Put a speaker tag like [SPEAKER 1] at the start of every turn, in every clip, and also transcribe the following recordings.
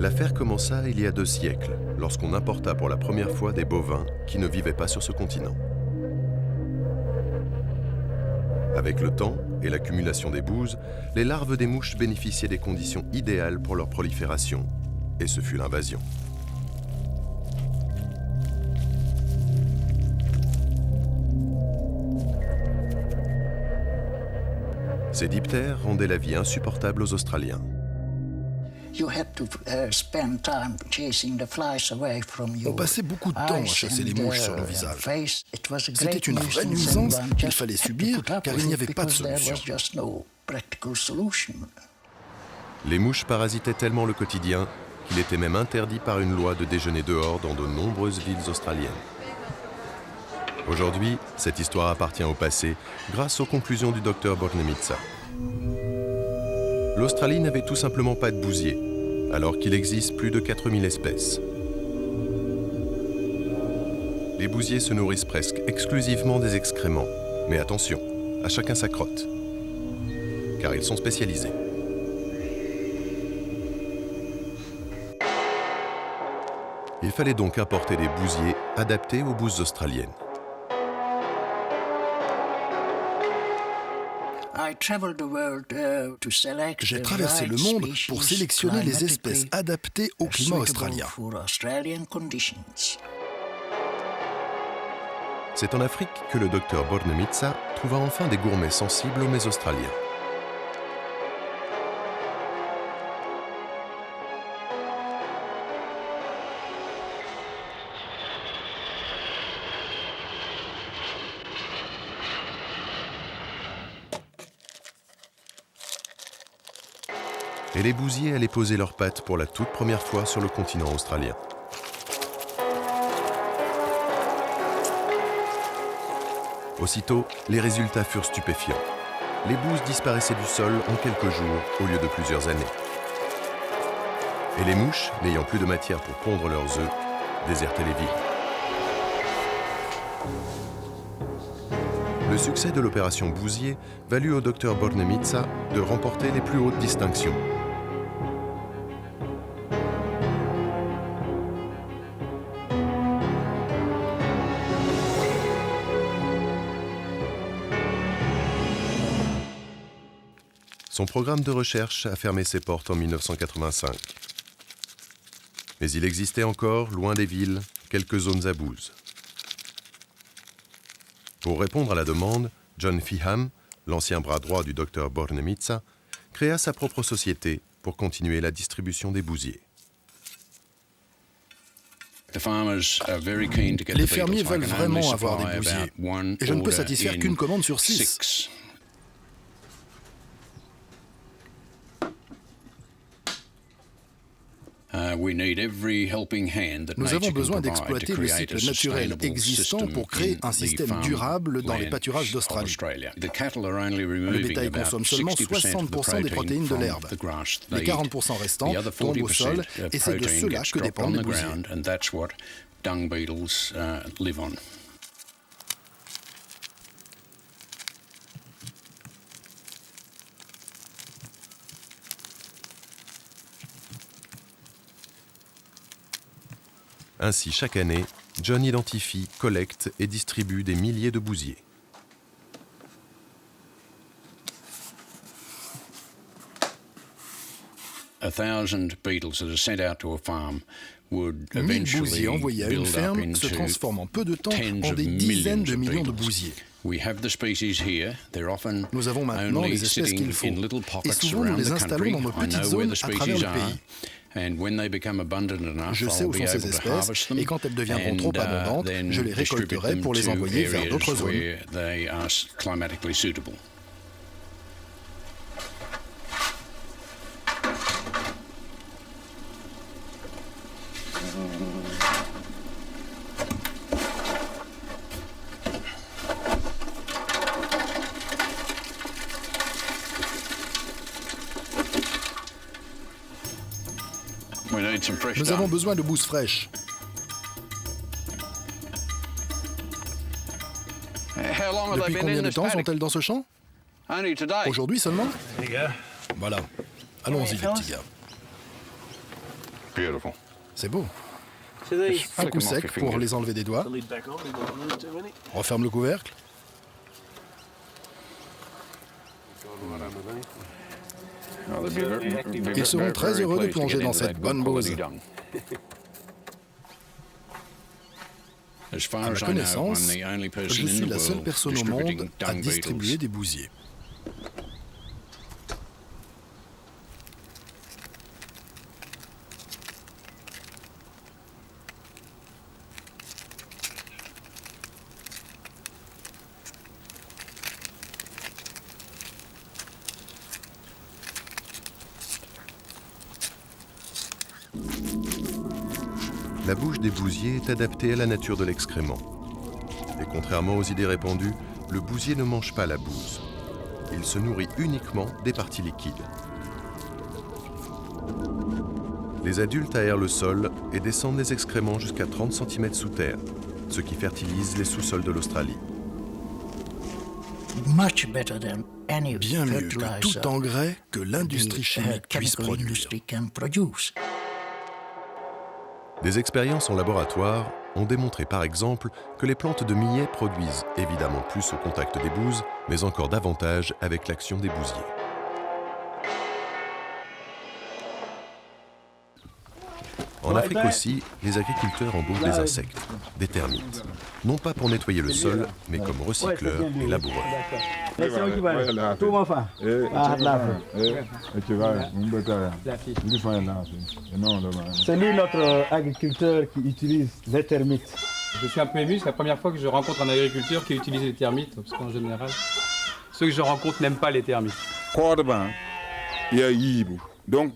[SPEAKER 1] L'affaire commença il y a 2 siècles, lorsqu'on importa pour la première fois des bovins qui ne vivaient pas sur ce continent. Avec le temps et l'accumulation des bouses, les larves des mouches bénéficiaient des conditions idéales pour leur prolifération, et ce fut l'invasion. Ces diptères rendaient la vie insupportable aux Australiens.
[SPEAKER 2] On passait beaucoup de temps à chasser les mouches sur nos visages. C'était une vraie nuisance qu'il fallait subir car il n'y avait pas de solution.
[SPEAKER 1] Les mouches parasitaient tellement le quotidien qu'il était même interdit par une loi de déjeuner dehors dans de nombreuses villes australiennes. Aujourd'hui, cette histoire appartient au passé grâce aux conclusions du docteur Bornemisza. L'Australie n'avait tout simplement pas de bousiers, alors qu'il existe plus de 4000 espèces. Les bousiers se nourrissent presque exclusivement des excréments. Mais attention, à chacun sa crotte, car ils sont spécialisés. Il fallait donc importer des bousiers adaptés aux bouses australiennes.
[SPEAKER 2] J'ai traversé le monde pour sélectionner les espèces adaptées au climat australien.
[SPEAKER 1] C'est en Afrique que le docteur Bornemisza trouva enfin des gourmets sensibles aux mets australiens. Et les bousiers allaient poser leurs pattes pour la toute première fois sur le continent australien. Aussitôt, les résultats furent stupéfiants. Les bouses disparaissaient du sol en quelques jours au lieu de plusieurs années. Et les mouches, n'ayant plus de matière pour pondre leurs œufs, désertaient les villes. Le succès de l'opération Bousier valut au docteur Bornemisza de remporter les plus hautes distinctions. Son programme de recherche a fermé ses portes en 1985. Mais il existait encore, loin des villes, quelques zones à bouses. Pour répondre à la demande, John Feeham, l'ancien bras droit du docteur Bornemisza, créa sa propre société pour continuer la distribution des bousiers.
[SPEAKER 2] Les fermiers veulent vraiment avoir des bousiers. Et je ne peux satisfaire qu'une commande sur 6. Nous avons besoin d'exploiter le cycle naturel existant pour créer un système durable dans les pâturages d'Australie. Le bétail consomme seulement 60% des protéines de l'herbe. Les 40% restants tombent au sol et c'est de cela que dépendent les bousiers.
[SPEAKER 1] Ainsi, chaque année, John identifie, collecte et distribue des milliers de bousiers.
[SPEAKER 2] Mille bousiers envoyés à une ferme se transforment en peu de temps en des dizaines de millions de bousiers. Nous avons maintenant les espèces qu'il faut, et souvent nous les installons dans nos petites zones à travers le pays. Je sais où sont ces espèces, et quand elles deviendront trop abondantes, je les récolterai pour les envoyer vers d'autres zones. Nous avons besoin de bouses fraîches. Depuis combien de temps sont-elles dans ce champ? Aujourd'hui seulement? Voilà. Allons-y, les petits gars. C'est beau. Un coup sec pour les enlever des doigts. On referme le couvercle. Ils seront très heureux de plonger dans cette bonne bouse. À ma connaissance, je suis la seule personne au monde à distribuer des bousiers.
[SPEAKER 1] La bouche des bousiers est adaptée à la nature de l'excrément. Et contrairement aux idées répandues, le bousier ne mange pas la bouse. Il se nourrit uniquement des parties liquides. Les adultes aèrent le sol et descendent les excréments jusqu'à 30 cm sous terre, ce qui fertilise les sous-sols de l'Australie.
[SPEAKER 2] Bien mieux que tout engrais que l'industrie chimique puisse produire.
[SPEAKER 1] Des expériences en laboratoire ont démontré par exemple que les plantes de millet produisent évidemment plus au contact des bouses, mais encore davantage avec l'action des bousiers. En Afrique aussi, les agriculteurs embauchent des insectes, des termites, non pas pour nettoyer le sol, mais comme recycleurs et laboureurs.
[SPEAKER 3] C'est lui notre agriculteur qui utilise les termites.
[SPEAKER 4] Je suis un peu ému, c'est la première fois que je rencontre un agriculteur qui utilise les termites, parce qu'en général, ceux que je rencontre n'aiment pas les termites.
[SPEAKER 5] Donc,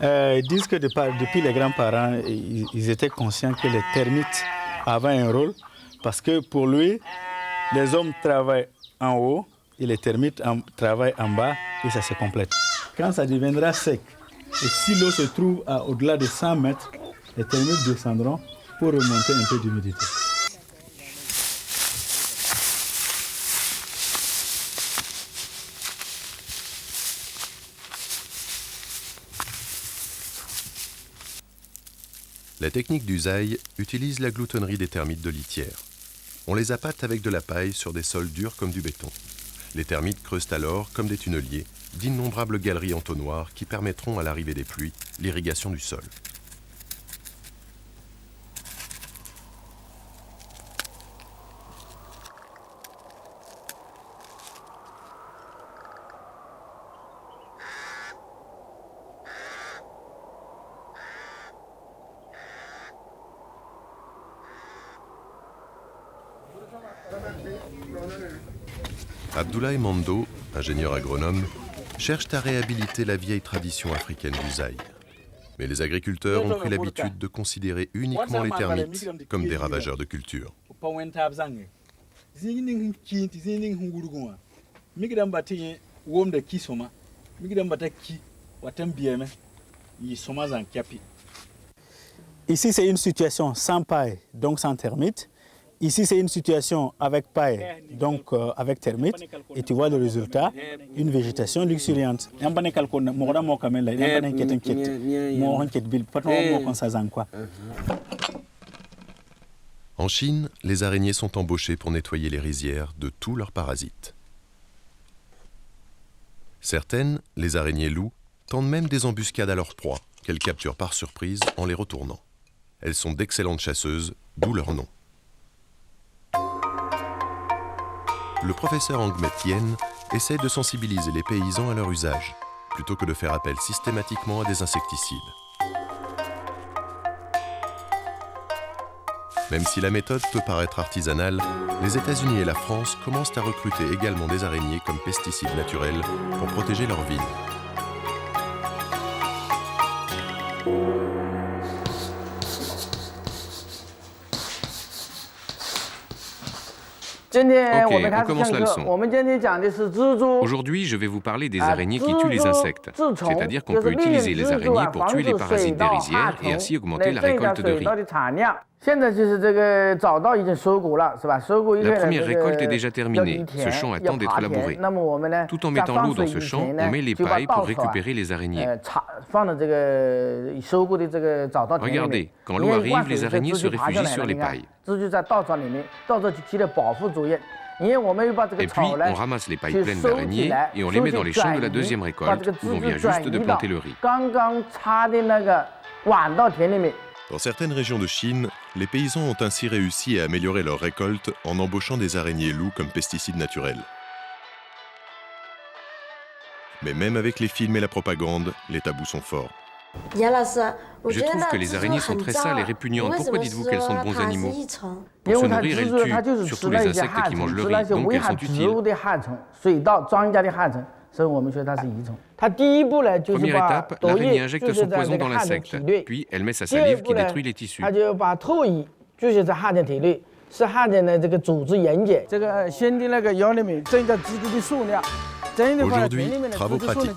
[SPEAKER 5] ils
[SPEAKER 3] disent que depuis les grands-parents, ils étaient conscients que les termites avaient un rôle, parce que pour lui, les hommes travaillent en haut et les termites travaillent en bas et ça se complète. Quand ça deviendra sec, et si l'eau se trouve au-delà de 100 mètres, les termites descendront pour remonter un peu d'humidité.
[SPEAKER 1] La technique d'Usaï utilise la gloutonnerie des termites de litière. On les appâte avec de la paille sur des sols durs comme du béton. Les termites creusent alors, comme des tunneliers, d'innombrables galeries entonnoirs qui permettront à l'arrivée des pluies l'irrigation du sol. Abdoulaye Mando, ingénieur agronome, cherche à réhabiliter la vieille tradition africaine d'Usaï. Mais les agriculteurs ont pris l'habitude de considérer uniquement les termites comme des ravageurs de culture.
[SPEAKER 3] Ici, c'est une situation sans paille, donc sans termites. Ici, c'est une situation avec paille, donc avec termites, et tu vois le résultat, une végétation luxuriante.
[SPEAKER 1] En Chine, les araignées sont embauchées pour nettoyer les rizières de tous leurs parasites. Certaines, les araignées loups, tendent même des embuscades à leurs proies, qu'elles capturent par surprise en les retournant. Elles sont d'excellentes chasseuses, d'où leur nom. Le professeur Angmet Yen essaie de sensibiliser les paysans à leur usage, plutôt que de faire appel systématiquement à des insecticides. Même si la méthode peut paraître artisanale, les États-Unis et la France commencent à recruter également des araignées comme pesticides naturels pour protéger leurs vignes.
[SPEAKER 6] Ok, on commence la leçon. Aujourd'hui, je vais vous parler des araignées qui tuent les insectes. C'est-à-dire qu'on peut utiliser les araignées pour tuer les parasites des rizières et ainsi augmenter la récolte de riz. La
[SPEAKER 7] première récolte est déjà terminée. Ce champ attend d'être labouré. Tout en mettant l'eau dans ce champ, on met les pailles pour récupérer les araignées. Regardez, quand l'eau arrive, les araignées se réfugient sur les pailles. Et puis, on ramasse les pailles pleines d'araignées et on les met dans les champs de la deuxième récolte, où on vient juste de planter le riz.
[SPEAKER 1] Dans certaines régions de Chine, les paysans ont ainsi réussi à améliorer leur récolte en embauchant des araignées loups comme pesticides naturels. Mais même avec les films et la propagande, les tabous sont forts.
[SPEAKER 7] Je trouve que les araignées sont très sales et répugnantes. Pourquoi dites-vous qu'elles sont de bons animaux? Pour se nourrir, elles tuent, surtout les insectes qui mangent le riz, donc elles sont utiles. Première étape, l'araignée injecte son poison dans l'insecte, puis elle met sa salive qui détruit les tissus.
[SPEAKER 1] Aujourd'hui, travaux pratiques.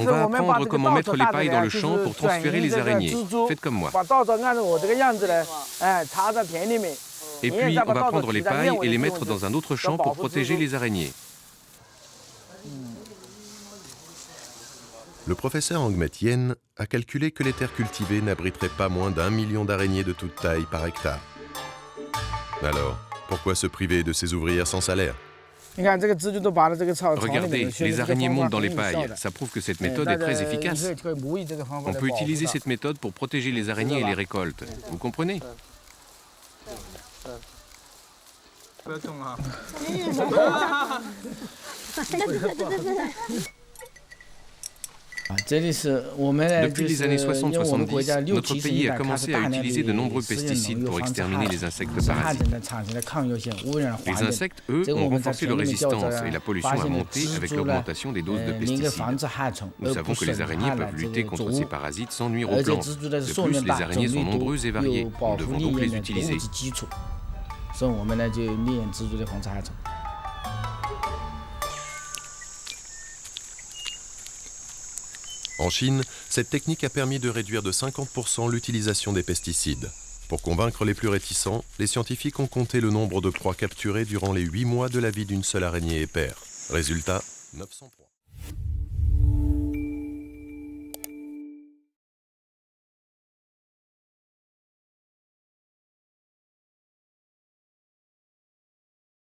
[SPEAKER 7] On va apprendre comment mettre les pailles dans le champ pour transférer les araignées. Faites comme moi. Et puis, on va prendre les pailles et les mettre dans un autre champ pour protéger les araignées.
[SPEAKER 1] Le professeur Angmet Yen a calculé que les terres cultivées n'abriteraient pas moins d'1 million d'araignées de toute taille par hectare. Alors, pourquoi se priver de ces ouvrières sans salaire?
[SPEAKER 7] Regardez, les araignées montent dans les pailles. Ça prouve que cette méthode est très efficace. On peut utiliser cette méthode pour protéger les araignées et les récoltes. Vous comprenez? Depuis les années 60-70, notre pays a commencé à utiliser de nombreux pesticides pour exterminer les insectes parasites. Les insectes, eux, ont renforcé leur résistance et la pollution a monté avec l'augmentation des doses de pesticides. Nous savons que les araignées peuvent lutter contre ces parasites sans nuire aux plantes. De plus, les araignées sont nombreuses et variées. Nous devons donc les utiliser.
[SPEAKER 1] En Chine, cette technique a permis de réduire de 50% l'utilisation des pesticides. Pour convaincre les plus réticents, les scientifiques ont compté le nombre de proies capturées durant les 8 mois de la vie d'une seule araignée épère. Résultat, 900